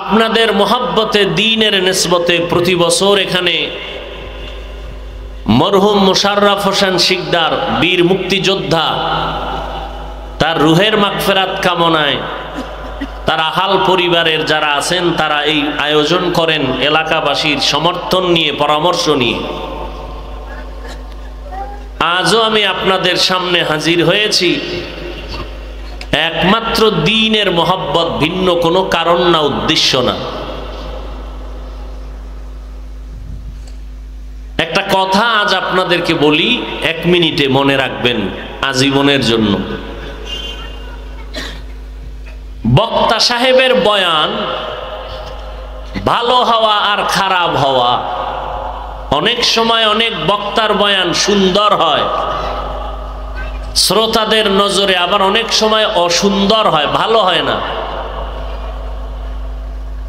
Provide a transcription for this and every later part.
আপনাদের মোহাব্বতে দ্বীনের নিসবতে প্রতি বছর এখানে মরহুম মোশাররফ হোসেন শিকদার বীর মুক্তিযোদ্ধা তার রুহের মাগফিরাত কামনায় তার আহাল পরিবারের যারা আছেন তারা এই আয়োজন করেন এলাকাবাসীর সমর্থন নিয়ে, পরামর্শ নিয়ে। আজও আমি আপনাদের সামনে হাজির হয়েছি একমাত্র দ্বীনের মোহাব্বত, ভিন্ন কোনো কারণ না, উদ্দেশ্য না। একটা কথা আজ আপনাদেরকে বলি, 1 মিনিটে মনে রাখবেন আজীবনের জন্য। বক্তা সাহেবের বয়ান ভালো হওয়া আর খারাপ হওয়া, অনেক সময় অনেক বক্তার বয়ান সুন্দর হয় শ্রোতাদের নজরে, আবার অনেক সময় অসুন্দর হয়, ভালো হয় না।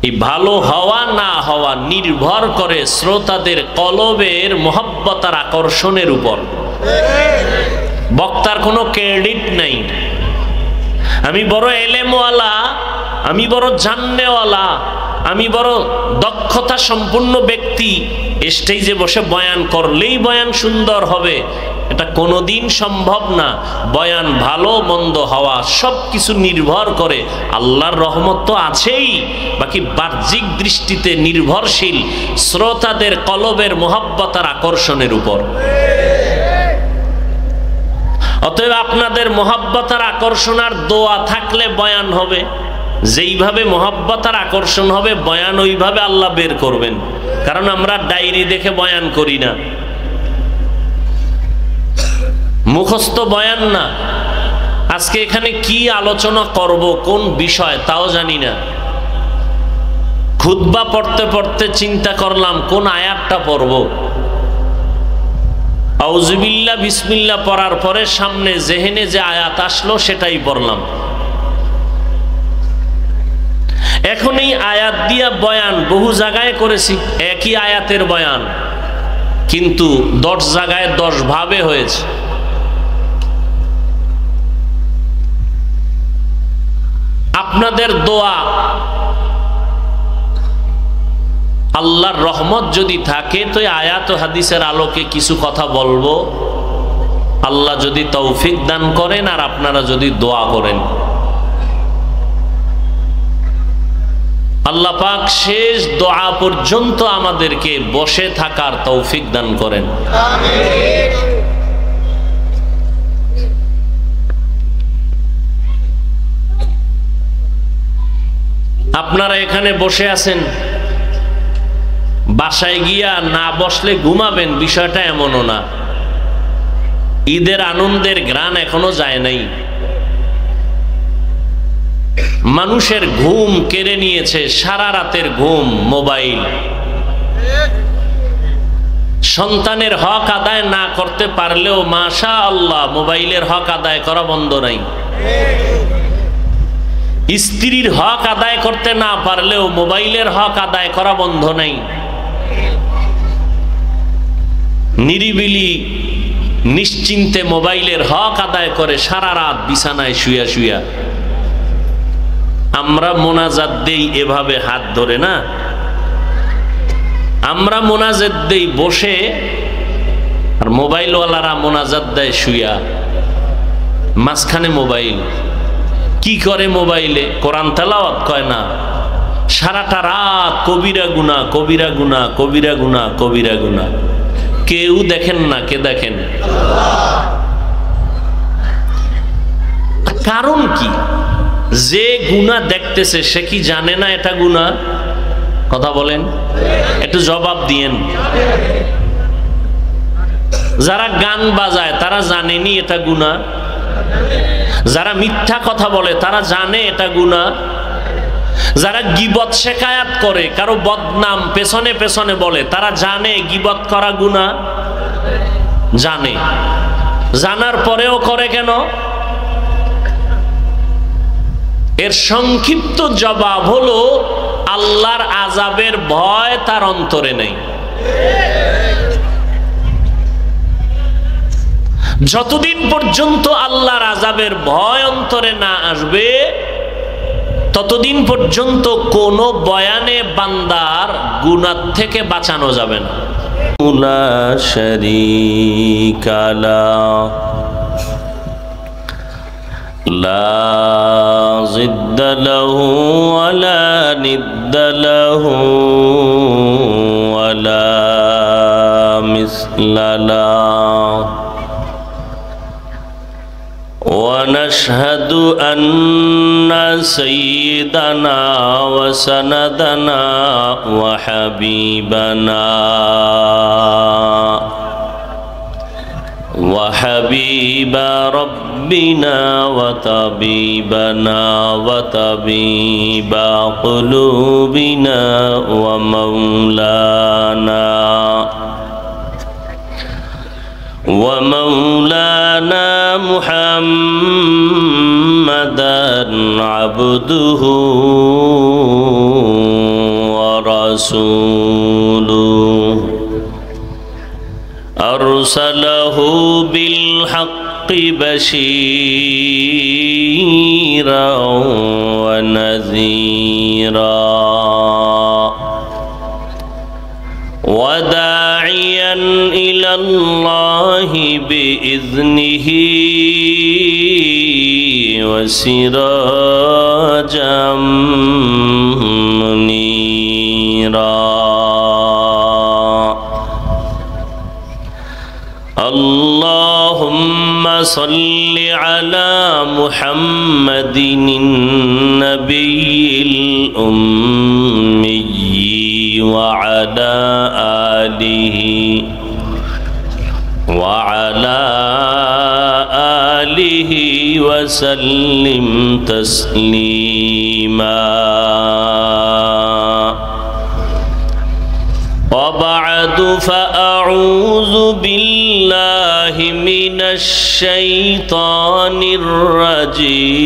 এই ভালো হওয়া না হওয়া নির্ভর করে শ্রোতাদের কলবের মোহাব্বত আর আকর্ষণের উপর। বক্তার কোনো ক্রেডিট নাই। আমি বড় এলেমওয়ালা, আমি বড় জান্নেওয়ালা, আমি বড় দক্ষতা সম্পন্ন ব্যক্তি, স্টেজে বসে বয়ান করলেই বয়ান সুন্দর হবে, এটা কোনোদিন সম্ভব না। বয়ান ভালো মন্দ হওয়া সব কিছু নির্ভর করে, আল্লাহর রহমত তো আছেই, বাকি বাহ্যিক দৃষ্টিতে নির্ভরশীল শ্রোতাদের কলবের মোহাব্বত আর আকর্ষণের উপর। অতএব আপনাদের মোহাব্বত আর আকর্ষণ আর দোয়া থাকলে বয়ান হবে, যেইভাবে মোহাব্বত আর আকর্ষণ হবে বয়ান ওইভাবে আল্লাহ বের করবেন। কারণ আমরা ডায়েরি দেখে বয়ান করি না, মুখস্থ বয়ান না। আজকে এখানে কি আলোচনা করব, কোন বিষয় তাও জানি না। খুতবা পড়তে পড়তে চিন্তা করলাম কোন আয়াতটা পড়ব। আউযুবিল্লাহ বিসমিল্লাহ পড়ার পরে সামনে জেহেনে যে আয়াত আসলো সেটাই পড়লাম। এখন এই আয়াত দিয়া বয়ান বহু জায়গায় করেছি, একই আয়াতের বয়ান, কিন্তু 10 জায়গায় 10 ভাবে হয়েছে। আপনাদের দোয়া, আল্লাহর রহমত যদি থাকে তো আয়াত ও হাদিসের আলোকে কিছু কথা বলবো, আল্লাহ যদি তৌফিক দান করেন আর আপনারা যদি দোয়া করেন। আল্লাহ পাক শেষ দোয়া পর্যন্ত আমাদেরকে বসে থাকার তৌফিক দান করেন। আমিন। আপনারা এখানে বসে আছেন, বাসায় গিয়া না বসলে ঘুমাবেন, বিষয়টা এমনও না। ঈদের আনন্দের ঘ্রাণ এখনো যায় নাই। মানুষের ঘুম কেড়ে নিয়েছে, সারা রাতের ঘুম, মোবাইল। সন্তানের হক আদায় না করতে পারলেও মাশাআল্লাহ মোবাইলের হক আদায় করা বন্ধ নাই। স্ত্রীর হক আদায় করতে না পারলেও মোবাইলের হক আদায় করা বন্ধ নাই। নিরিবিলি নিশ্চিন্তে মোবাইলের হক আদায় করে সারা রাত বিছানায় শুয়া শুয়া। আমরা মোনাজাত দেই এভাবে হাত ধরে না, আমরা মোনাজাত দেই বসে, আর মোবাইলওয়ালারা মোনাজাত দেয় শুয়া, মাঝখানে মোবাইল। কি করে মোবাইলে? কোরআন তেলাওয়াত কয় না, সারাটা রাত কবিরা গুনাহ, কবিরা গুনাহ, কবিরা গুনাহ, কবিরা গুনাহ। কেউ দেখেন না, কে দেখেন? কারণ কি? যে গুনাহ দেখতেছে সে কি জানে না এটা গুনাহ? কথা বলেন, একটু জবাব দিয়েন। যারা গান বাজায় তারা জানেনি এটা গুনাহ? যারা মিথ্যা কথা বলে তারা জানে এটা গুনাহ? যারা গীবত শেখায়াত করে, কারো বদনাম পেছনে পেছনে বলে, তারা জানে গীবত করা গুনাহ? জানে। জানার পরেও করে কেন? এর সংক্ষিপ্ত জবাব হলো আল্লাহর আযাবের ভয় তার অন্তরে নেই। যতদিন পর্যন্ত আল্লাহর আযাবের ভয় অন্তরে না আসবে ততদিন পর্যন্ত কোনো বয়ানে বান্দার গুনাহ থেকে বাঁচানো যাবে না। লা শারীকা লাহু লা জিদ্দা লাহু ওয়া লা নিদ্দা লাহু ওয়া লা মিসলা লাহু ونشهد أن سيدنا وسندنا وحبيب ربنا وطبيبنا وطبيب قلوبنا ومولانا محمدا عبده ورسوله أرسله بالحق بشيرا ونذيرا وداعيا إلى الله بإذنه وسراجا منيرا اللهم صل على محمد النبي الأمي وعلى آله وسلم تسليما وبعد فأعوذ بالله من الشيطان الرجيم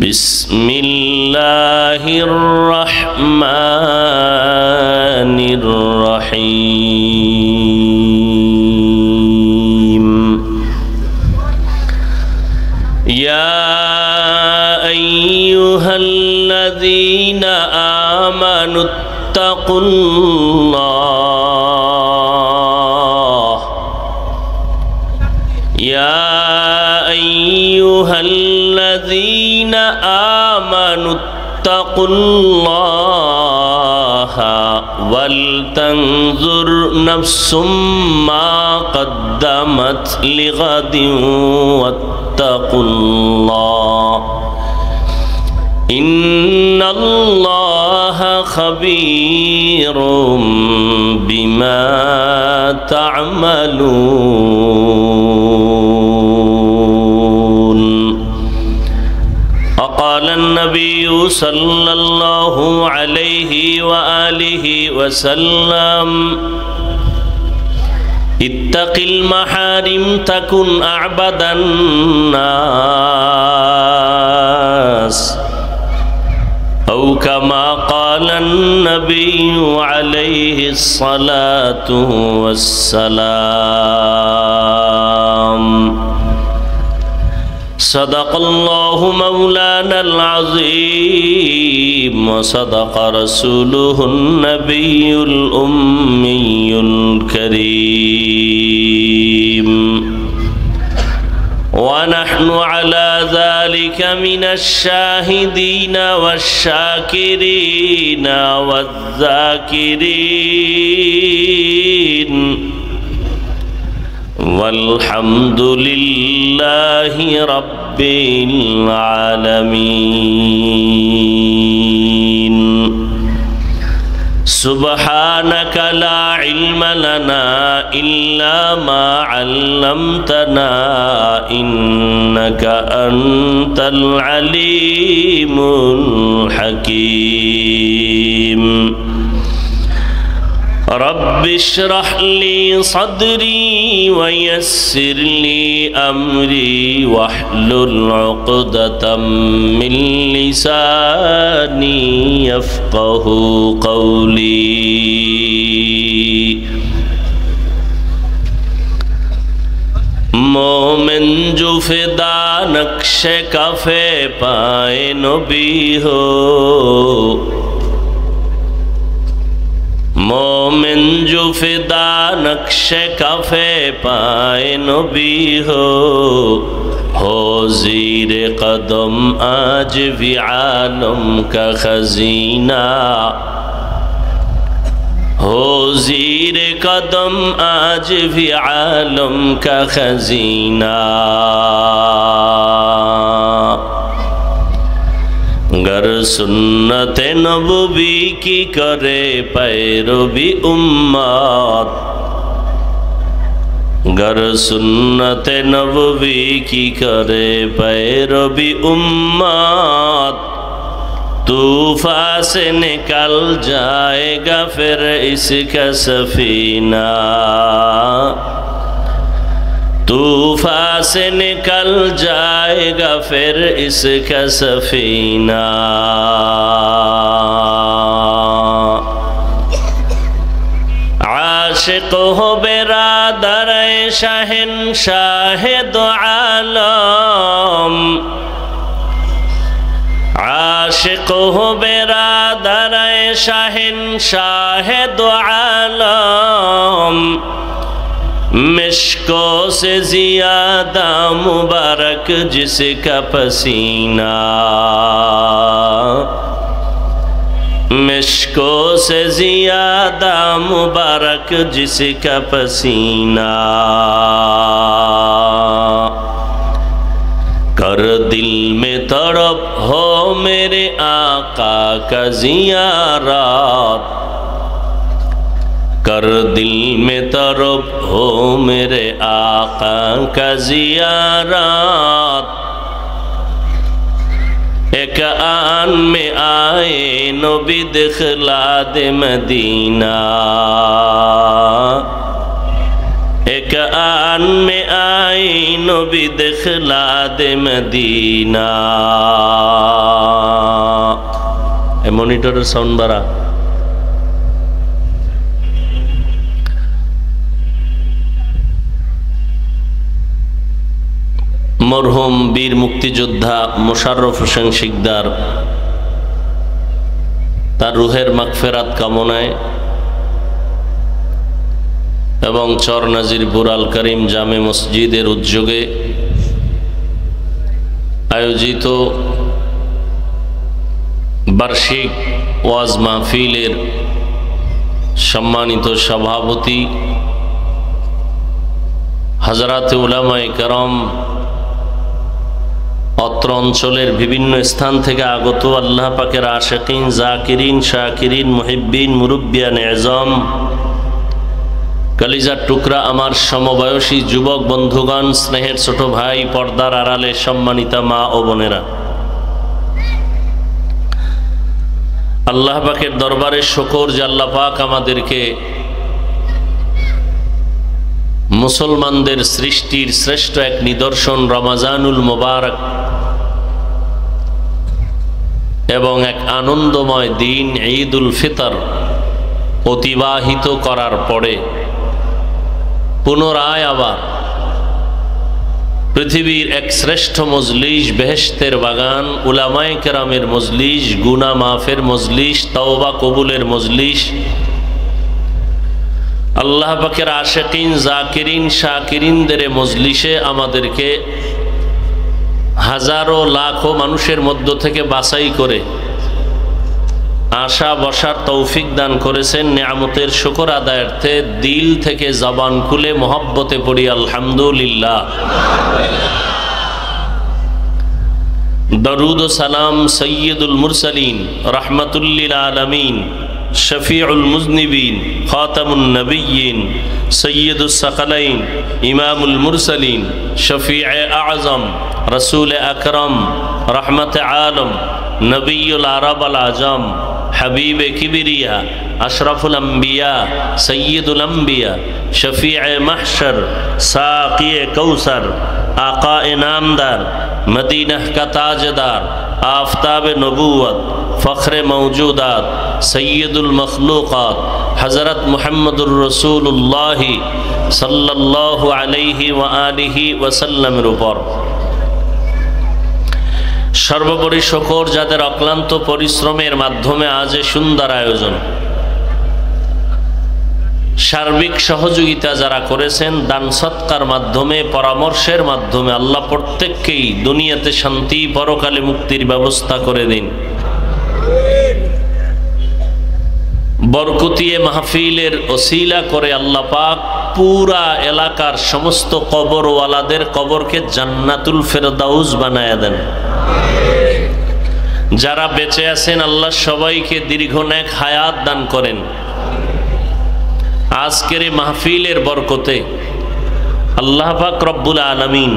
بسم الله الرحمن الرحيم يا أيها الذين آمنوا اتقوا الله يا أيها الذين آمنوا اتقوا الله ولتنظر نفس ما قدمت لغد واتقوا الله إن الله خبير بما تعملون. وقال النبي صلى الله عليه وآله وسلم اتق المحارم تكن أعبد الناس أو كما قال النبي عليه الصلاة والسلام. صدق الله مولانا العظيم وصدق رسوله النبي الأمي الكريم ونحن على ذلك من الشاهدين والشاكرين والذاكرين والحمد لله رب العالمين. سبحانك لا علم لنا إلا ما علمتنا إنك أنت العليم الحكيم. رب اشرح لي صدري ويسر لي أمري واحلل عقدة من لساني يفقه قولي. मोमिन जो फिदा नक्शे काफे पाए नबी हो, मोमिन जो फिदा नक्शे काफे पाए नबी हो ज़ीर कदम आज भी आलम का खजीना, हो ज़ीर कदम आज भी आलम का खजीना। गर सुन्नत नबवी की करे पैरवी उम्मत, गर सुन्नत नबवी की करे पैरवी उम्मत, तूफा से निकल जाएगा फिर इसका सफीना, तूफा से निकल जाएगा फिर इसका सफीना। आशिक हो बिरादर शहंशाह दो आलम, आशिक हो बिरादर शहंशाह दो आलम, मिश्को से ज़ियादा मुबारक जिसका पसीना, मिश्को से ज़ियादा मुबारक जिसका पसीना। कर दिल में तड़प हो मेरे आका का ज़ियारत, कर दिल में तड़प हो मेरे आका का ज़ियारत। एक आन में आए नबी दिखला दे मदीना, एक आन में आए नबी दिखला दे मदीना। ए मॉनिटरेर साउंड बाड़ा। मरहुम वीर मुक्तियोद्धा मोशाररफ होसेन शिकदार तार रूहेर मागफिरात कामनाय एवं चर नाजिरपुर आल करीम जामे मस्जिदेर उद्योगे आयोजित बार्षिक ওয়াজ মাহফিলের सम्मानित सभापति हजराते उलामाए करम अत्र अंचलेर विभिन्न स्थान थेके आगत आल्लाह पाकेर आशिकीन जाकिरीन शाकिरीन मुहिब्बीन मुरब्बियान एजाम कलिजार टुकरा आमार समबयसी युवक बंधुगण स्नेहेर छोटो भाई पर्दार आड़ाले सम्मानिता मा ओ बोनेरा आल्लाह पाकेर दरबारे शुक्र जे आल्लाह पाक आमादेरके मुसलमानदेर सृष्टिर श्रेष्ठ एक निदर्शन रमजानुल मुबारक एवं एक आनंदमय दिन ईदुल फितर अतिबाहित करार परे पुनराय आबार पृथिवीर एक श्रेष्ठ मजलिस बेहेश्तेर बागान उलामाए केरामेर मजलिस गुनाह माफेर मजलिस तौबा कबुलेर मजलिस আল্লাহ পাকের আশিকিন জাকিরিন শাকিরিনদের মজলিসে আমাদেরকে হাজারো লাখো মানুষের মধ্য থেকে বাছাই করে আশা বসার তৌফিক দান করেছেন। নিয়ামতের শুকর আদায়ার্থে দিল থেকে জবান খুলে মহব্বতে পড়ি আলহামদুলিল্লাহ। দরুদ ও সালাম সৈয়দুল মুরসালিন রাহমাতুল লিল আলামিন शफीउल मुज़निबीन खातमुन नबिय्यीन सय्यदुस सकलैन इमामुल मुरसलीन शफीअ आज़म रसूल अकरम रहमत आलम नबीयुल अरब अल आजम हबीब किबरिया अशरफुल अंबिया सय्यदुल अंबिया शफीअ महशर साक़ी कौसर आका नामदार मदीना का ताजदार आफताब नबूवत फ़ख्र मौजूदात सय्यदुल मखलूक़ात हज़रत मुहम्मदुर रसूलुल्लाह সাল্লাল্লাহু আলাইহি ওয়া আলিহি ওয়াসাল্লামের উপর। সর্বোপরি শুকর যাদের অক্লান্ত পরিশ্রমের মাধ্যমে আজ সুন্দর আয়োজন, সার্বিক সহযোগিতা যারা করেছেন, দান সৎকার মাধ্যমে, পরামর্শের মাধ্যমে, আল্লাহ প্রত্যেককেই দুনিয়াতে শান্তি, পরকালে মুক্তির ব্যবস্থা করে দিন। বরকতিয়ে মাহফিলের ওসিলা করে আল্লাহ পাক পুরা এলাকার সমস্ত কবরওয়ালাদের কবরকে জান্নাতুল ফেরদাউস বানায়া দেন। যারা বেঁচে আছেন আল্লাহ সবাইকে দীর্ঘ নেক হায়াত দান করেন। আজকের এই মাহফিলের বরকতে আল্লাহ পাক রব্বুল আলামিন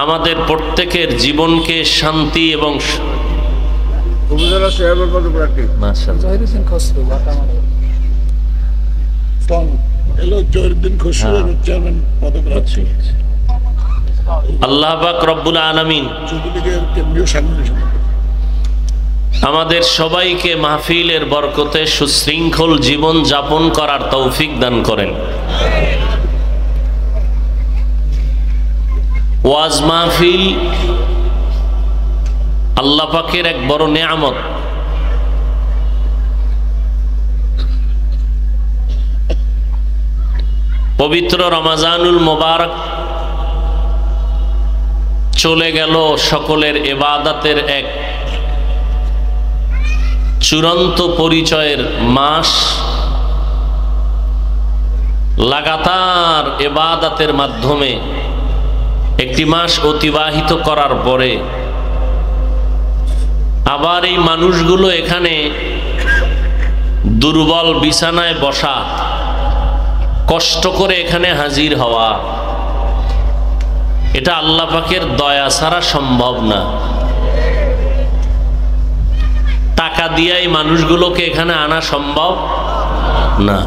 আমাদের প্রত্যেকের জীবনকে শান্তি এবং আল্লাহ পাক রব্বুল আলামিন আমাদের সবাইকে মাহফিলের বরকতে সুশৃঙ্খল জীবন যাপন করার তৌফিক দান করেন। ওয়াজ মাহফিল আল্লাহ পাকের এক বড় নেয়ামত। পবিত্র রমজানুল মোবারক চলে গেল, সকলের ইবাদতের এক চূড়ান্ত পরিচয়ের মাস। লাগাতার ইবাদতের মাধ্যমে একটি মাস অতিবাহিত করার পরে আবার এই মানুষগুলো এখানে দুর্বল বিছানায় বসা, কষ্ট করে এখানে হাজির হওয়া, এটা আল্লাহ পাকের দয়া ছাড়া সম্ভব না। টাকা দিয়ে এই মানুষগুলোকে এখানে আনা সম্ভব না।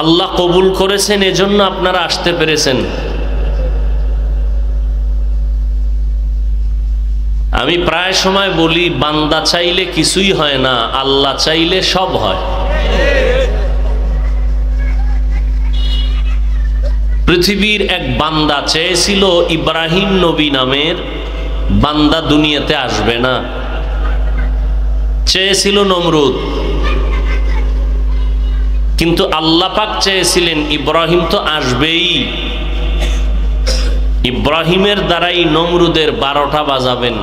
আল্লাহ কবুল করেছেন, এজন্য আপনারা আসতে পেরেছেন। আমি প্রায় সময় বলি, বান্দা চাইলে কিছুই হয় না, আল্লাহ চাইলে সব হয়। পৃথিবীর এক বান্দা চেয়েছিল ইব্রাহিম নবী নামের বান্দা দুনিয়াতে আসবে না, চেয়েছিল নমরুদ। কিন্তু আল্লাহ পাক চেয়েছিলেন ইব্রাহিম তো আসবেই, ইব্রাহিমের দ্বারাই নমরুদের 12টা বাজাবেন।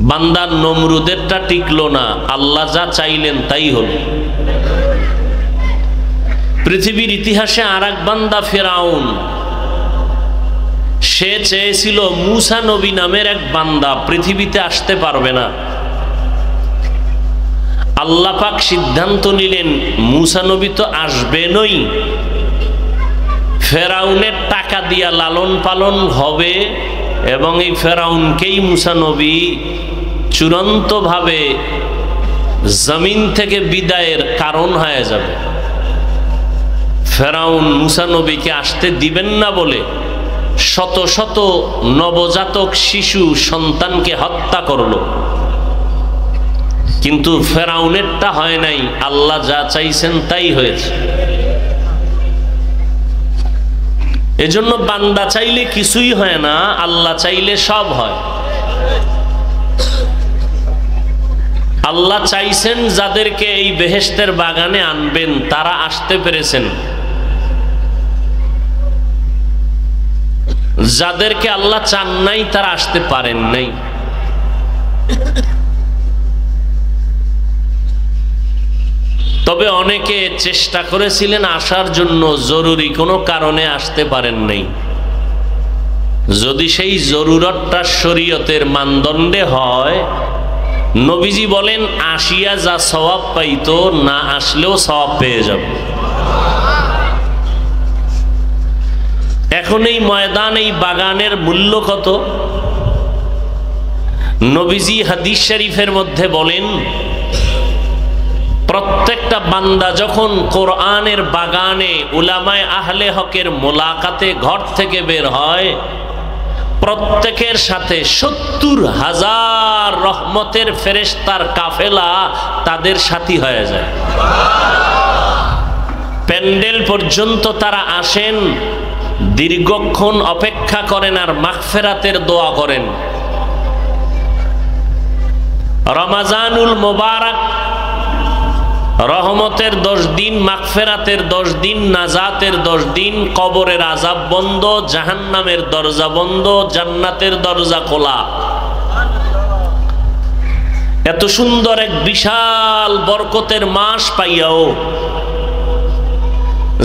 বান্দার নমরুদেরটা টিকলো না, আল্লাহ যা চাইলেন তাই হল। পৃথিবীর ইতিহাসে আর এক বান্দা ফেরাউন, সে চেয়েছিল মূসা নবী নামের এক বান্দা পৃথিবীতে আসতে পারবে না। আল্লাহ পাক সিদ্ধান্ত নিলেন মূসা নবী তো আসবেনই, ফেরাউনের টাকা দিয়া লালন পালন হবে এবং এই ফেরাউনকেই মূসা নবী চূড়ান্তভাবে জমিন থেকে বিদায়ের কারণ হয়ে যাবে। ফেরাউন মূসা নবীকে আসতে দিবেন না বলে শত শত নবজাতক শিশু সন্তানকে হত্যা করলো, কিন্তু ফেরাউনেরটা হয় নাই, আল্লাহ যা চাইছেন তাই হয়েছে। এজন্য বান্দা চাইলে কিছুই হয় না, আল্লাহ চাইলে সব হয়। আল্লাহ চাইছেন যাদেরকে এই বেহেশতের বাগানে আনবেন তারা আসতে পেরেছেন, যাদেরকে আল্লাহ চান নাই তারা আসতে পারেন নাই। তবে অনেকে চেষ্টা করেছিলেন আসার জন্য, জরুরি কোনো কারণে আসতে পারেন নাই। যদি সেই জরুরতটা শরীয়তের মানদণ্ডে হয়, নবীজি বলেন আসিয়া যা সওয়াব পাইতো না আসলেও সওয়াব পেয়ে যাবে। এখন এই ময়দান, এই বাগানের মূল্য কত? নবীজি হাদিস শরীফের মধ্যে বলেন, প্রত্যেকটা বান্দা যখন কোরআনের বাগানে উলামায়ে আহলে হকের মোলাকাতে ঘর থেকে বের হয়, প্রত্যেকের সাথে 70,000 রহমতের ফেরেশতার কাফেলা তাদের সাথী হয়ে যায়। প্যান্ডেল পর্যন্ত তারা আসেন, দীর্ঘক্ষণ অপেক্ষা করেন আর মাগফিরাতের দোয়া করেন। রমাজানুল মোবারক, রহমতের 10 দিন, মাগফিরাতের 10 দিন, নাজাতের 10 দিন, কবরের আযাব বন্ধ, জাহান্নামের দরজা বন্ধ, জান্নাতের দরজা খোলা। এত সুন্দর এক বিশাল বরকতের মাস পাইয়াও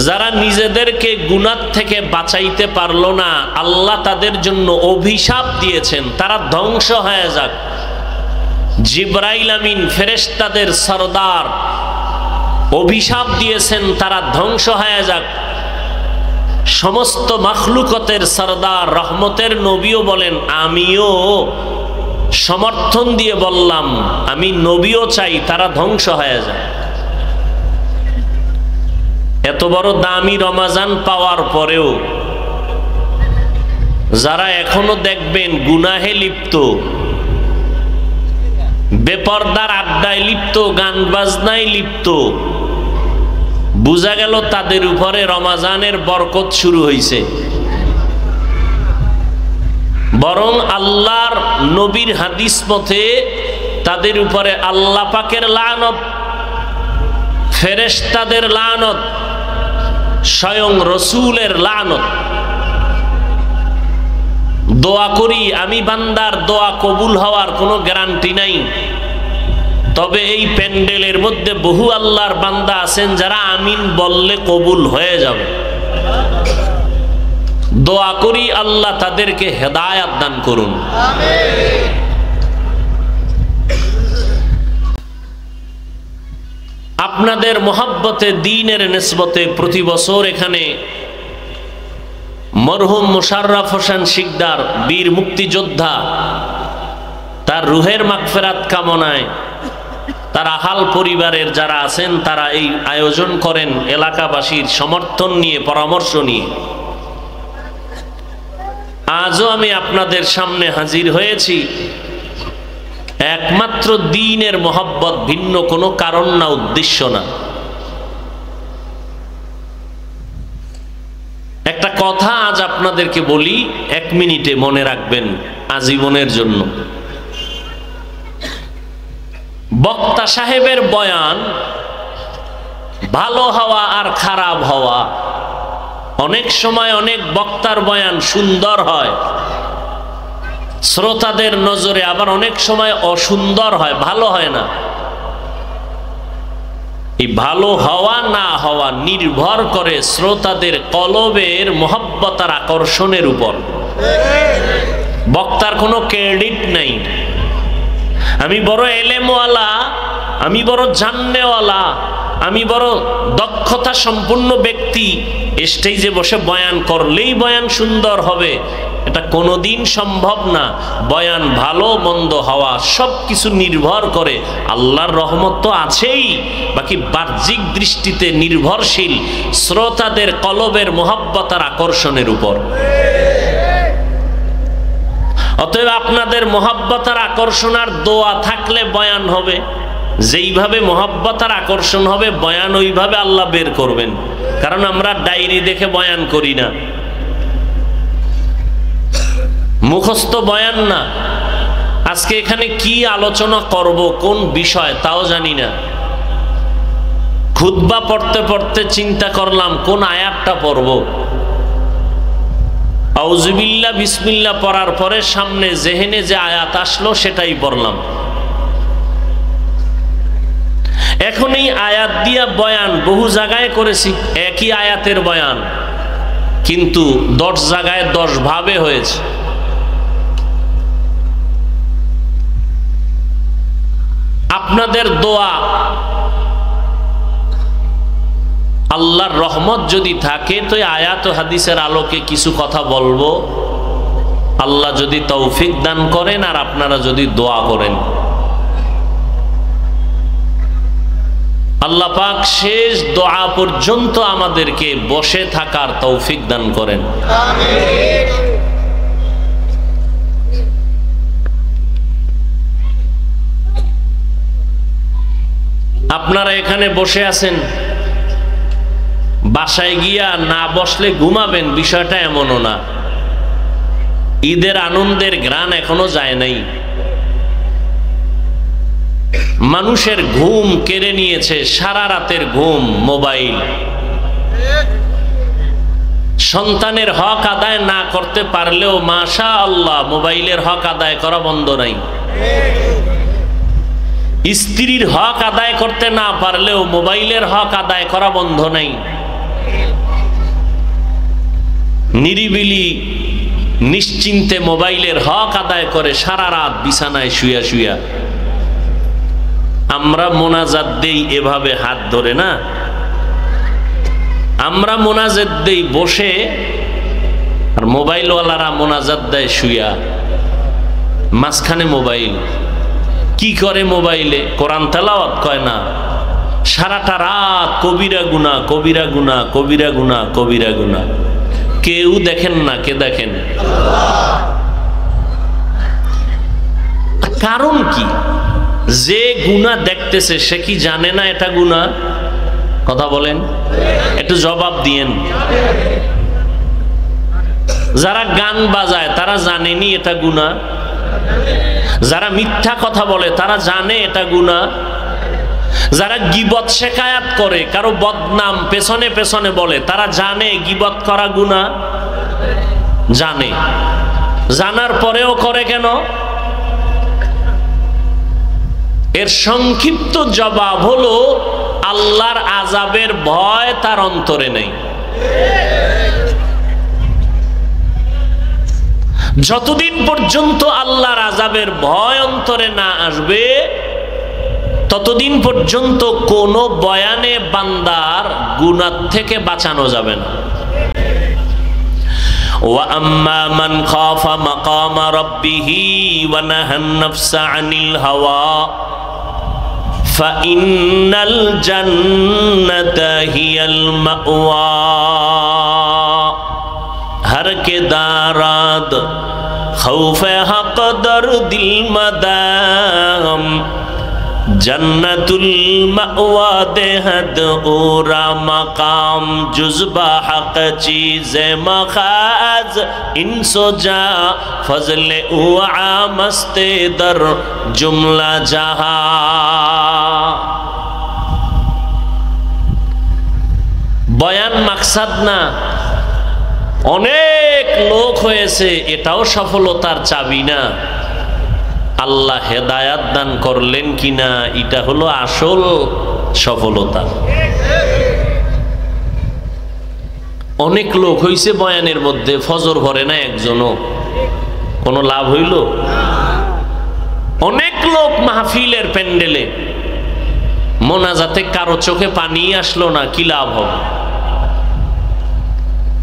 যারা নিজেদেরকে গুনাহ থেকে বাঁচাইতে পারলো না, আল্লাহ তাদের জন্য অভিশাপ দিয়েছেন তারা ধ্বংস হয়ে যাক। জিবরাইল আমিন ফেরেশতাদের সরদার অভিশাপ দিয়েছেন তারা ধ্বংস হয়ে যাক। সমস্ত মাখলুকতের সরদার রহমতের নবীও বলেন, আমিও সমর্থন দিয়ে বললাম, আমি নবীও চাই তারা ধ্বংস হয়ে যায়। এত বড় দামি রমাজান পাওয়ার পরেও যারা এখনো দেখবেন গুনাহে লিপ্ত, বেপরদার আড্ডায় লিপ্ত, গান বাজনায় লিপ্ত, বোঝা গেল তাদের উপরে রমাজানের বরকত শুরু হয়েছে। বরং আল্লাহর নবীর হাদিস মতে তাদের উপরে আল্লাহ পাকের লানত, ফেরেশতাদের লানত, স্বয়ং রসুলের লানত। দোয়া করি আমি, বান্দার দোয়া কবুল হওয়ার কোনো গ্যারান্টি নাই, তবে এই প্যান্ডেলের মধ্যে বহু আল্লাহর বান্দা আছেন যারা আমিন বললে কবুল হয়ে যাবে। দোয়া করি আল্লাহ তাদেরকে হেদায়েত দান করুন। আপনাদের মোহাব্বতে, দ্বীনের নিসবতে প্রতি বছর এখানে মরহুম মোশাররফ হোসেন শিকদার, বীর মুক্তিযোদ্ধা, তার রুহের মাগফিরাত কামনায় তার আহাল পরিবারের যারা আছেন তারা এই আয়োজন করেন এলাকাবাসীর সমর্থন নিয়ে, পরামর্শ নিয়ে। আজও আমি আপনাদের সামনে হাজির হয়েছি একমাত্র দ্বীনের মোহাব্বত, ভিন্ন কোনো কারণ না, উদ্দেশ্য না। একটা কথা আজ আপনাদেরকে বলি, 1 মিনিটে মনে রাখবেন আজীবনের জন্য। বক্তা সাহেবের বয়ান ভালো হওয়া আর খারাপ হওয়া, অনেক সময় অনেক বক্তার বয়ান সুন্দর হয় শ্রোতাদের নজরে, আবার অনেক সময় অসুন্দর হয়, ভালো হয় না। এই ভালো হওয়া না হওয়া নির্ভর করে শ্রোতাদের কলবের মোহাব্বত আর আকর্ষণের উপর। বক্তার কোনো ক্রেডিট নাই। আমি বড় এলেমওয়ালা, আমি বড় জাননেওয়ালা, আমি বড় দক্ষতা সম্পন্ন ব্যক্তি, স্টেজে বসে বয়ান করলেই বয়ান সুন্দর হবে, এটা কোনোদিন সম্ভব না। বয়ান ভালো মন্দ হওয়া সব কিছু নির্ভর করে, আল্লাহর রহমত তো আছেই, বাকি বাহ্যিক দৃষ্টিতে নির্ভরশীল শ্রোতাদের কলবের মোহাব্বত আর আকর্ষণের উপর। অতএব আপনাদের মোহাব্বত আর আকর্ষণ আর দোয়া থাকলে বয়ান হবে, যেইভাবে মোহাব্বত আর আকর্ষণ হবে বয়ান ওইভাবে আল্লাহ বের করবেন। কারণ আমরা ডায়েরি দেখে বয়ান করি না, মুখস্থ বয়ান না। আজকে এখানে কি আলোচনা করব, কোন বিষয় তাও জানি না। খুতবা পড়তে পড়তে চিন্তা করলাম কোন আয়াতটা পড়ব। আউযুবিল্লাহ বিসমিল্লাহ পড়ার পরে সামনে জেহেনে যে আয়াত আসলো সেটাই পড়লাম। এখন এই আয়াত দিয়া বয়ান বহু জায়গায় করেছি, একই আয়াতের বয়ান, কিন্তু 10 জায়গায় 10 ভাবে হয়েছে। আপনাদের দোয়া, আল্লাহর রহমত যদি থাকে তো আয়াত ও হাদিসের আলোকে কিছু কথা বলবো, আল্লাহ যদি তৌফিক দান করেন আর আপনারা যদি দোয়া করেন। আল্লাহ পাক শেষ দোয়া পর্যন্ত আমাদেরকে বসে থাকার তৌফিক দান করেন। আপনারা এখানে বসে আছেন, বাসায় গিয়া না বসলে ঘুমাবেন, বিষয়টা এমনও না। ঈদের আনন্দের ঘ্রাণ এখনো যায় নাই। মানুষের ঘুম কেড়ে নিয়েছে, সারা রাতের ঘুম মোবাইল। সন্তানের হক আদায় না করতে পারলেও মাশাআল্লাহ মোবাইলের হক আদায় করা বন্ধ নাই। স্ত্রীর হক আদায় করতে না পারলেও মোবাইলের হক আদায় করা বন্ধ নাই। নিরিবিলি নিশ্চিন্তে মোবাইলের হক আদায় করে সারা রাত বিছানায় শুয়া শুয়া। আমরা মোনাজাত দেই এভাবে হাত ধরে না, আমরা মোনাজাত দেই বসে, আর মোবাইলওয়ালারা মোনাজাত দেয় শুয়া। মাঝখানে মোবাইল কি করে? মোবাইলে কোরআন তেলাওয়াত কয় না, সারাটা রাত কবিরা গুনাহ, কবিরা গুনাহ, কবিরা গুনাহ, কবিরা গুনাহ। কেউ দেখেন না, কে দেখেন? কারণ কি? যে গুনাহ দেখতেছে সে কি জানে না এটা গুনাহ? কথা বলেন, একটু জবাব দিয়েন। যারা গান বাজায় তারা জানেনি এটা গুনাহ? যারা মিথ্যা কথা বলে তারা জানে এটা গুনাহ? যারা গীবত শেখায়াত করে, কারো বদনাম পেছনে পেছনে বলে, তারা জানে গীবত করা গুনাহ? জানে। জানার পরেও করে কেন? এর সংক্ষিপ্ত জবাব হলো আল্লাহর আযাবের ভয় তার অন্তরে নেই। যতদিন পর্যন্ত আল্লাহর আযাবের ভয় অন্তরে না আসবে ততদিন পর্যন্ত কোন বয়ানে বান্দার গুনাহ থেকে বাঁচানো যাবে না। ওয়া আম্মা মান খাফা মাকামা রাব্বিহি ওয়া নাহান নাফসা আনিল হাওয়া ফাইন্নাল জান্নাতা হিয়াল মাওয়া। हर के दाराद खौफे हक दर दिल मदाम जन्नतुल मअवा देहद ओरा मकाम जुज़बा हक चीज़े मखाज इंसो जा फजले उआ मस्ते दर जुमला जहा। बयान मकसद ना, অনেক লোক হয়েছে এটাও সফলতার চাবি না। আল্লাহ হেদায়াত দান করলেন কিনা এটা হলো আসল সফলতা। অনেক লোক হইছে বয়ানের মধ্যে, ফজর ভরে না একজনও, কোনো লাভ হইল? অনেক লোক মাহফিলের প্যান্ডেলে, মোনাজাতে কারো চোখে পানি আসলো না, কি লাভ হবে?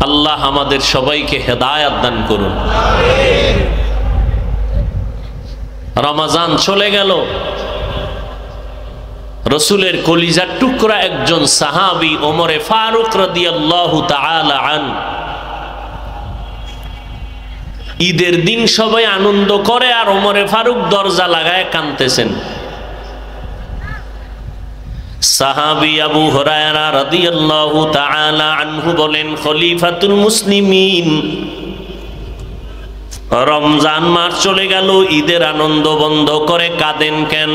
আল্লাহ আমাদের সবাইকে হেদায়াত দান করুন। রমজান চলে গেল, রসুলের কলিজার টুকরা একজন সাহাবী ওমরে ফারুক রাদিয়াল্লাহু তাআলা আনহু, ঈদের দিন সবাই আনন্দ করে আর ওমরে ফারুক দরজা লাগায় কাঁদতেছেন। সাহাবী আবু হুরায়রা রাদিয়াল্লাহু তাআলা আনহু বলেন, খলিফাতুল মুসলিমিন, রমজান মাস চলে গেল, ঈদের আনন্দ বন্ধ করে কাঁদেন কেন?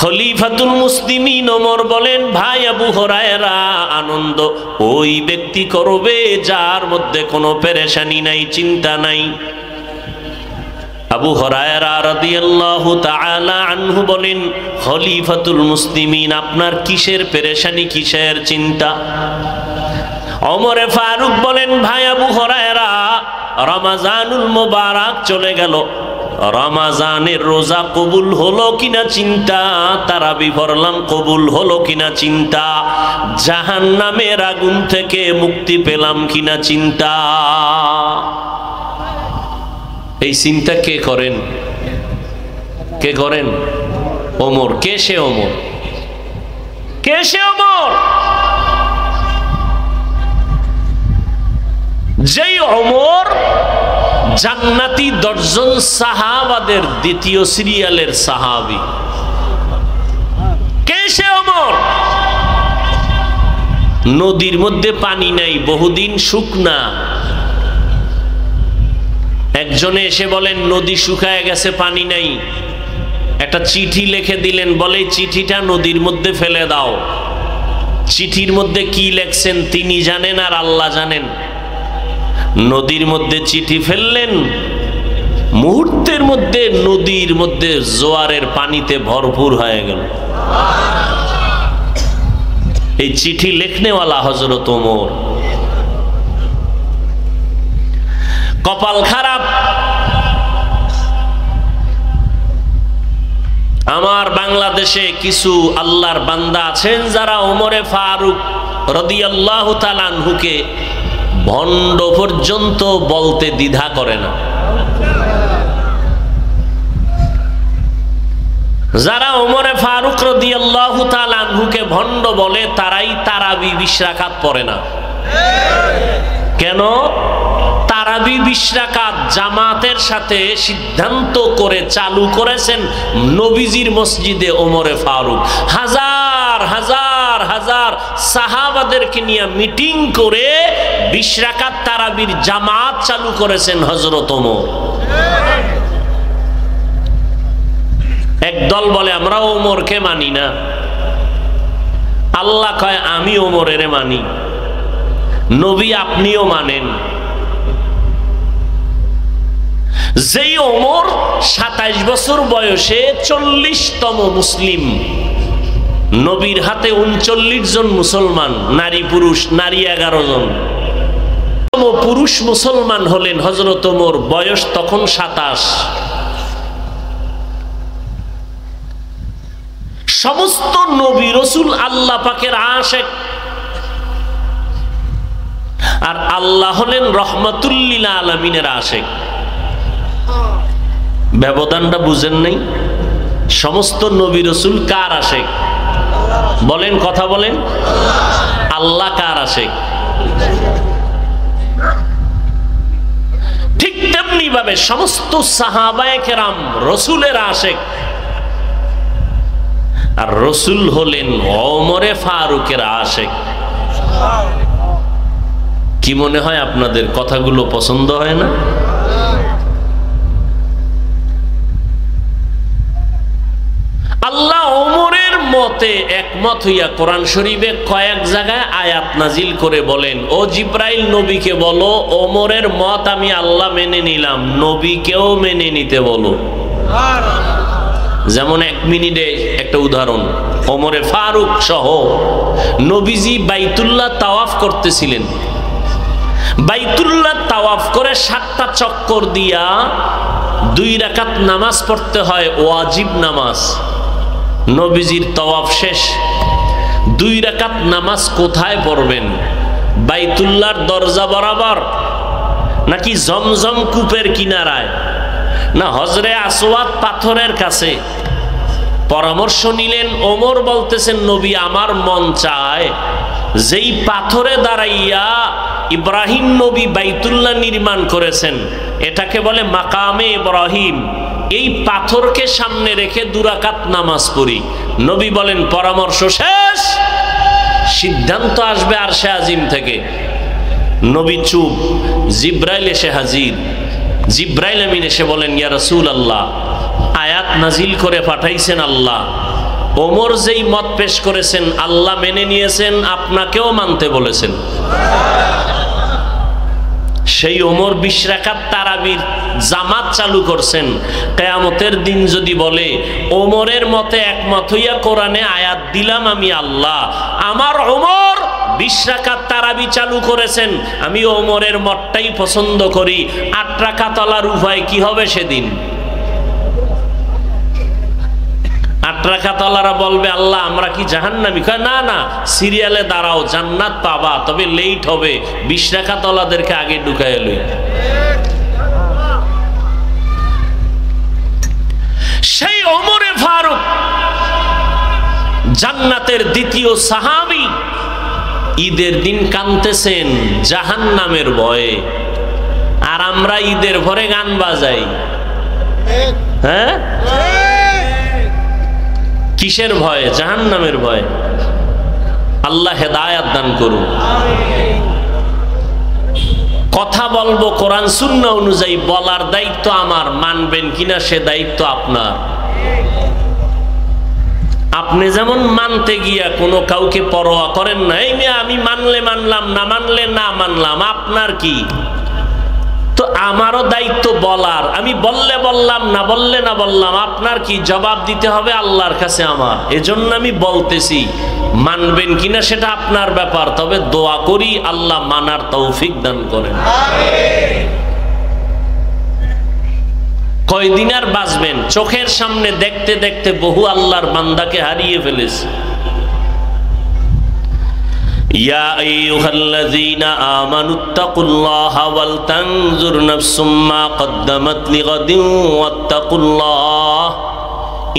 খলিফাতুল মুসলিমিন ওমর বলেন, ভাই আবু হুরায়রা, আনন্দ ওই ব্যক্তি করবে যার মধ্যে কোনো পেরেশানি নাই, চিন্তা নাই। আবু হুরায়রা রাদিয়াল্লাহু তাআলা আনহু বলেন, খলিফাতুল মুসলিমিন, আপনার কিসের পেরেশানি, কিসের চিন্তা? ওমরে ফারুক বলেন, ভাই আবু হুরায়রা, রমজানুল মুবারক চলে গেল, রমজানের রোজা কবুল হলো কিনা চিন্তা, তারাবি পড়লাম কবুল হলো কিনা চিন্তা, জাহান্নামের আগুন থেকে মুক্তি পেলাম কিনা চিন্তা। এই চিন্তা কে করেন? কে করেন? ওমর। কে সে ওমর? কে সে ওমর? যেই ওমর জান্নাতি 10 জন সাহাবাদের দ্বিতীয় সিরিয়ালের সাহাবী। নদীর মধ্যে পানি নাই, বহুদিন শুকনা। একজনে এসে বলেন নদী শুকায় গেছে, পানি নাই। একটা চিঠি লিখে দিলেন, বলে চিঠিটা নদীর মধ্যে ফেলে দাও। চিঠির মধ্যে কি লেখছেন তিনি জানেন আর আল্লাহ জানেন। নদীর মধ্যে চিঠি ফেললেন, মুহূর্তের মধ্যে নদীর মধ্যে জোয়ারের পানিতে ভরপুর হয়ে গেল। এই চিঠি লিখনেওয়ালা হযরত ওমর। কপাল খারাপ, আমার বাংলাদেশে কিছু আল্লাহর বান্দা আছেন যারা ওমরে ফারুক রাদিয়াল্লাহু তাআলা আনহুকে ভণ্ড পর্যন্ত বলতে দ্বিধা করে না। যারা ওমরে ফারুক রাদিয়াল্লাহু তাআলা আনহুকে ভণ্ড বলে তারাই তারাবি 20 রাকাত পড়ে না। কেন? তারাবি 20 রাকাত জামাতের সাথে সিদ্ধান্ত করে চালু করেছেন নবীজির মসজিদে ওমরে ফারুক। হাজার হাজার হাজার সাহাবাদেরকে নিয়ে মিটিং করে 20 রাকাত তারাবির জামাত চালু করেছেন হযরত ওমর। একদল বলে আমরা ওমরকে মানি না। আল্লাহ কয় আমি ওমরের মানি, নবী আপনিও মানেন। যেই ওমর 27 বছর বয়সে 40তম মুসলিম, নবীর হাতে 39 জন মুসলমান, নারী পুরুষ, নারী 11 জন। পুরুষ মুসলমান হলেন হযরত ওমর, বয়স তখন 27। সমস্ত নবী রাসূল আল্লাহ পাকের আশিক, আর আল্লাহ হলেন রহমাতুল লিল আলামিনের আশিক। ব্যবধানটা বুঝেন নাই? সমস্ত নবী রাসূল কার আশিক বলেন? কথা বলেন। আল্লাহ কার আশিক? ঠিক তেমনি ভাবে সমস্ত সাহাবায়ে কেরাম রাসূলের আশিক, আর রাসূল হলেন ওমরে ফারুকের আশিক। কি মনে হয় আপনাদের কথাগুলো পছন্দ হয় না? আল্লাহ ওমরের মতে একমত হইয়া কোরআন শরীফে কয়েক জায়গায় আয়াত নাজিল করে বলেন, ও জিব্রাইল নবীকে বলো ওমরের মত আমি আল্লাহ মেনে নিলাম, নবীকেও মেনে নিতে বলো। যেমন 1 মিনিটে একটা উদাহরণ, ওমরে ফারুক সহ নবীজি বাইতুল্লাহ তাওয়াফ করতেছিলেন। বাইতুল্লাহ তাওয়াফ করে 7টা চক্কর দিয়া 2 রাকাত নামাজ পড়তে হয়, ওয়াজিব নামাজ। নবীজির তাওয়াফ শেষ, 2 রাকাত নামাজ কোথায় পড়বেন? বাইতুল্লাহর দরজা বরাবর, নাকি জমজম কূপের কিনারায়, না হজরে আসওয়াদ পাথরের কাছে? পরামর্শ নিলেন। ওমর বলতেছেন নবী আমার মন চায় যেই পাথরে দাঁড়াইয়া ইব্রাহিম নবী বাইতুল্লাহ নির্মাণ করেছেন, এটাকে বলে মাকামে ইব্রাহিম, এই পাথরকে সামনে রেখে 2 রাকাত নামাজ পড়ি। নবী বলেন পরামর্শ শেষ, সিদ্ধান্ত আসবে আরশে আজিম থেকে। নবী চুপ। জিব্রাইল এসে হাজির। জিব্রাইল আমিন এসে বলেন ইয়া রাসূলুল্লাহ, আয়াত নাজিল করে পাঠাইছেন আল্লাহ, ওমর যেই মত পেশ করেছেন আল্লাহ মেনে নিয়েছেন, আপনাকেও মানতে বলেছেন। সেই ওমর 20 রাকাত তারাবির জামাত চালু করছেন। কিয়ামতের দিন যদি বলে ওমরের মতে একমত হইয়া কোরআনে আয়াত দিলাম আমি আল্লাহ, আমার ওমর 20 রাকাত তারাবি চালু করেছেন, আমি ওমরের মতটাই পছন্দ করি, 8 রাকাত আলার উপায় কি হবে সেদিন? 8 রাকাত আলারা বলবে আল্লাহ আমরা কি জাহান্নামী? কয় না না, সিরিয়ালে দাঁড়াও, জান্নাত পাবা, তবে লেট হবে, 20 রাকাত আলাদেরকে আগে ঢুকায় লই। সেই ওমরে ফারুক জান্নাতের দ্বিতীয় সাহাবী, ঈদের দিন কাঁদতেছেন জাহান্নামের ভয়ে, আর আমরা ঈদের ভরে গান বাজাই। হ্যাঁ, কিসের ভয়? জাহান্নামের ভয়। আল্লাহ হেদায়াত দান করুন। কথা বলবো কোরআন সুন্নাহ অনুযায়ী, বলার দায়িত্ব আমার, মানবেন কিনা সে দায়িত্ব আপনার। আপনি যেমন মানতে গিয়া কোনো কাউকে পরোয়া করেন না, এই মেয়ে আমি মানলে মানলাম, না মানলে না মানলাম, আপনার কি? তো আমারও দায়িত্ব বলার, আমি বললে বললাম, না বললে না বললাম, আপনার কি? জবাব দিতে হবে আল্লাহর কাছে আমার। এজন্য আমি বলতেছি, মানবেন কিনা সেটা আপনার ব্যাপার, তবে দোয়া করি আল্লাহ মানার তৌফিক দান করেন। কয়দিন আর বাঁচবেন? চোখের সামনে দেখতে দেখতে বহু আল্লাহর বান্দাকে হারিয়ে ফেলেছে। ইয়া আইয়ুহাল্লাযীনা আমানুত্তাকুল্লাহা ওয়াল তানজুর নাফসুম মা কদ্দামাত লিগাদিন ওয়াত্তাকুল্লাহ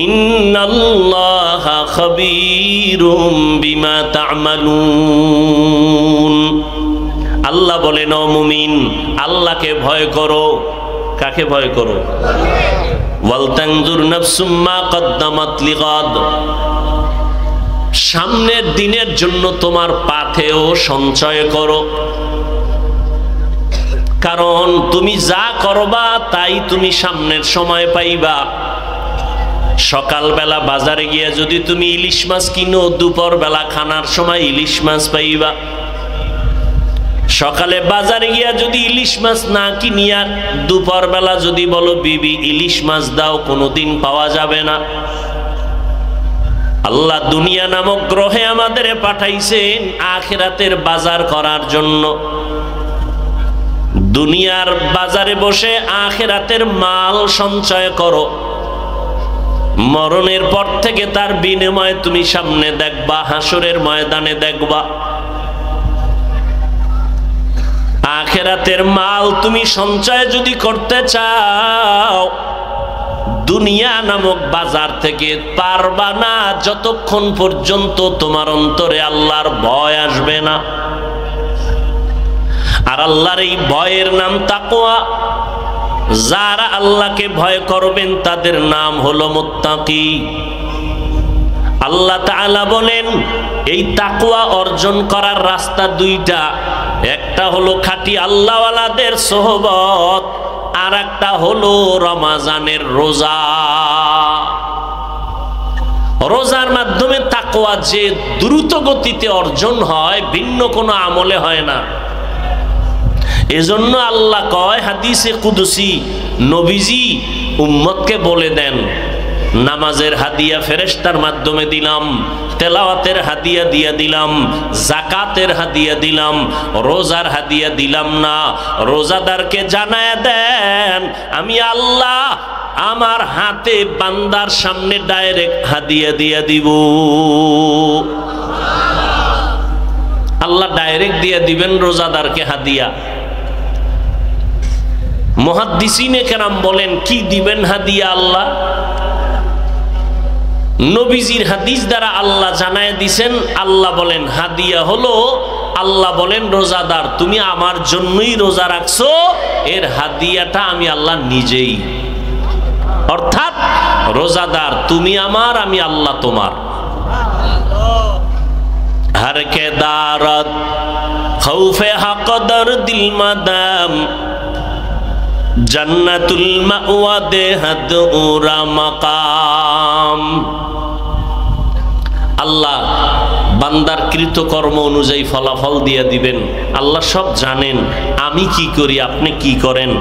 ইন্নাল্লাহা খাবীরুম বিমা তা'মালুন। আল্লাহ বলেন, ও মুমিন, আল্লাহকে ভয় করো। কাকে ভয় করো? ওয়াল তানজুর নাফসুম মা কদ্দামাত লিগাদ, সামনের দিনের জন্য তোমার পাথেও সঞ্চয় করো, কারণ তুমি যা করবা তাই তুমি সামনের সময় পাইবা। সকালবেলা বাজারে গিয়ে যদি তুমি ইলিশ মাছ কিনো, দুপুর বেলা খানার সময় ইলিশ মাছ পাইবা। সকালে বাজারে গিয়া যদি ইলিশ মাছ না কিনিয়া দুপুর বেলা যদি বলো বিবি ইলিশ মাছ দাও, কোনোদিন পাওয়া যাবে না। আল্লাহ দুনিয়া নামক গ্রহে আমাদের পাঠাইছেন আখিরাতের বাজার করার জন্য। দুনিয়ার বাজারে বসে আখিরাতের মাল সঞ্চয় করো, মরণের পর থেকে তার বিনিময় তুমি সামনে দেখবা, হাসরের ময়দানে দেখবা। আখিরাতের মাল তুমি সঞ্চয় যদি করতে চাও, দুনিয়া নামক বাজার থেকে পারবা না যতক্ষণ পর্যন্ত তোমার অন্তরে আল্লাহর ভয় আসবে না। আর আল্লাহর এই ভয়ের নাম তাকওয়া। যারা আল্লাহকে ভয় করবেন তাদের নাম হলো মুত্তাকি। আল্লাহ তাআলা বলেন, এই তাকওয়া অর্জন করার রাস্তা দুইটা। একটা হলো খাঁটি আল্লাহওয়ালাদের সোহবত, আর একটা হলো রমাজানের রোজা। রোজার মাধ্যমে তাকওয়া যে দ্রুত গতিতে অর্জন হয়, ভিন্ন কোনো আমলে হয় না। এজন্য আল্লাহ কয় হাদিসে কুদসি, নবীজি উম্মতকে বলে দেন, নামাজের হাদিয়া ফেরেশতার মাধ্যমে দিলাম, তেলাওয়াতের হাদিয়া দিয়া দিলাম, যাকাতের হাদিয়া দিলাম, রোজার হাদিয়া দিলাম না। রোজাদারকে জানায় দেন, আমি আল্লাহ আমার হাতে বান্দার সামনে ডাইরেক্ট হাদিয়া দিয়া দিব। আল্লাহ ডাইরেক্ট দিয়ে দিবেন রোজাদারকে হাদিয়া। মুহাদ্দিসিনে কেরাম বলেন, কি দিবেন হাদিয়া আল্লাহ? নবীজির হাদিস দ্বারা আল্লাহ জানায় দিছেন। আল্লাহ বলেন হাদিয়া হলো, আল্লাহ বলেন রোজাদার তুমি আমার জন্যই রোজা রাখছো, এর হাদিয়াটা আমি আল্লাহ নিজেই। অর্থাৎ রোজাদার তুমি আমার, আমি আল্লাহ তোমার। हर के दारत खौफे हक़दर दिल मदाम जन्नतुल मावा देहद उरा मकाम। আল্লাহ বান্দার কৃতকর্ম অনুযায়ী ফলাফল দিয়ে দিবেন। আল্লাহ সব জানেন, আমি কি করি, আপনি কি করেন,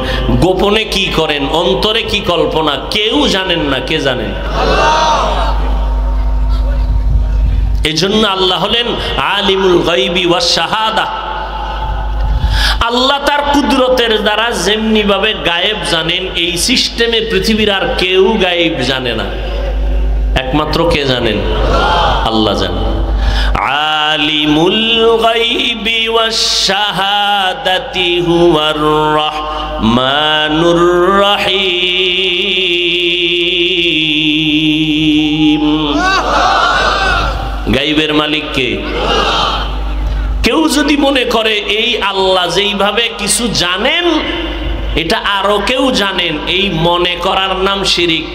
গোপনে কি করেন, অন্তরে কি কল্পনা, কেউ জানেন না। কে জানেন? এজন্য আল্লাহ হলেন আলিমুল গায়বি ওয়াস শাহাদা। আল্লাহ তার কুদরতের দ্বারা যেমনি ভাবে গায়েব জানেন, এই সিস্টেমে পৃথিবীর আর কেউ গায়েব জানে না। একমাত্র কে জানেন? আল্লাহ জানেন। আলিমুল গায়বি ওয়াস শাহাদাতি হুয়ার রাহমানুর রহিম। গায়বের মালিক কে? কেউ যদি মনে করে এই আল্লাহ যেইভাবে কিছু জানেন এটা আরো কেউ জানেন, এই মনে করার নাম শিরিক।